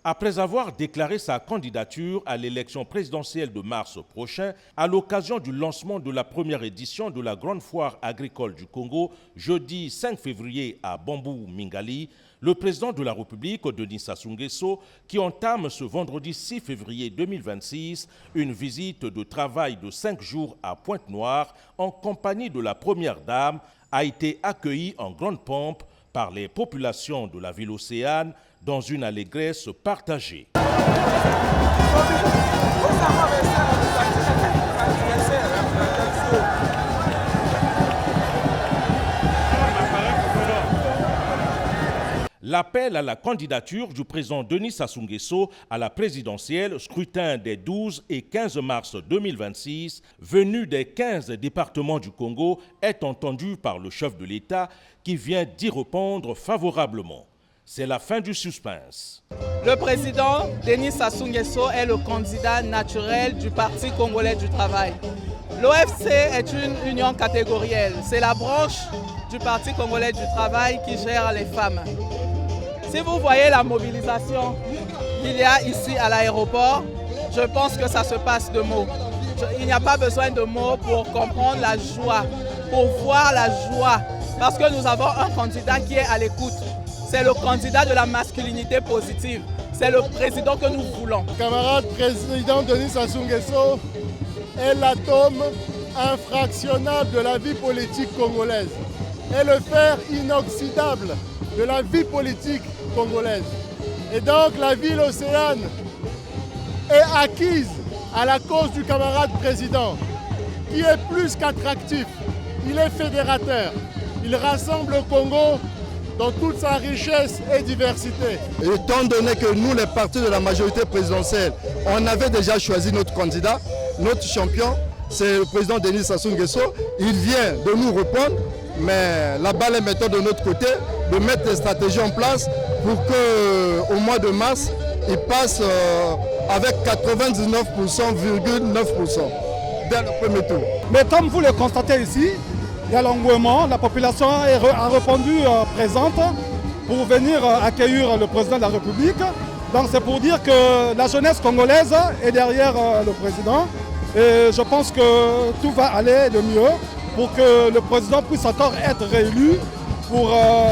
Après avoir déclaré sa candidature à l'élection présidentielle de mars prochain, à l'occasion du lancement de la première édition de la Grande Foire agricole du Congo, jeudi 5 février à Bambou-Mingali, le président de la République, Denis Sassou Nguesso, qui entame ce vendredi 6 février 2026 une visite de travail de 5 jours à Pointe-Noire en compagnie de la Première Dame, a été accueilli en grande pompe par les populations de la ville océane dans une allégresse partagée. L'appel à la candidature du président Denis Sassou Nguesso à la présidentielle, scrutin des 12 et 15 mars 2026, venu des 15 départements du Congo, est entendu par le chef de l'État qui vient d'y répondre favorablement. C'est la fin du suspense. Le président Denis Sassou Nguesso est le candidat naturel du Parti congolais du travail. L'OFC est une union catégorielle. C'est la branche du Parti congolais du travail qui gère les femmes. Si vous voyez la mobilisation qu'il y a ici à l'aéroport, je pense que ça se passe de mots. Il n'y a pas besoin de mots pour comprendre la joie, pour voir la joie. Parce que nous avons un candidat qui est à l'écoute. C'est le candidat de la masculinité positive. C'est le président que nous voulons. Camarade président Denis Sassou Nguesso est l'atome infractionnable de la vie politique congolaise. Est le fer inoxydable de la vie politique congolaise. Et donc la ville océane est acquise à la cause du camarade président, qui est plus qu'attractif. Il est fédérateur. Il rassemble le Congo dans toute sa richesse et diversité. Et étant donné que nous, les partis de la majorité présidentielle, on avait déjà choisi notre candidat, notre champion, c'est le président Denis Sassou Nguesso. Il vient de nous répondre, mais la balle est maintenant de notre côté, de mettre des stratégies en place pour qu'au mois de mars, il passe avec 99,9% dès le premier tour. Mais comme vous le constatez ici, il y a l'engouement, la population a répondu présente pour venir accueillir le président de la République. Donc c'est pour dire que la jeunesse congolaise est derrière le président. Et je pense que tout va aller de mieux pour que le président puisse encore être réélu pour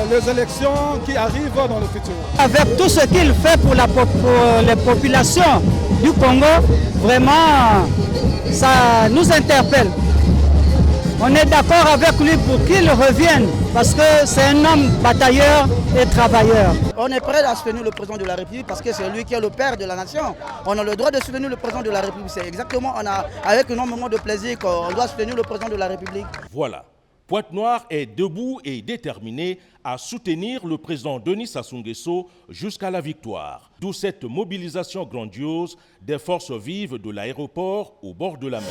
les élections qui arrivent dans le futur. Avec tout ce qu'il fait pour les populations du Congo, vraiment, ça nous interpelle. On est d'accord avec lui pour qu'il revienne, parce que c'est un homme batailleur et travailleur. On est prêt à soutenir le président de la République parce que c'est lui qui est le père de la nation. On a le droit de soutenir le président de la République. C'est exactement, avec énormément de plaisir qu'on doit soutenir le président de la République. Voilà. Pointe-Noire est debout et déterminé à soutenir le président Denis Sassou Nguesso jusqu'à la victoire. D'où cette mobilisation grandiose des forces vives de l'aéroport au bord de la mer.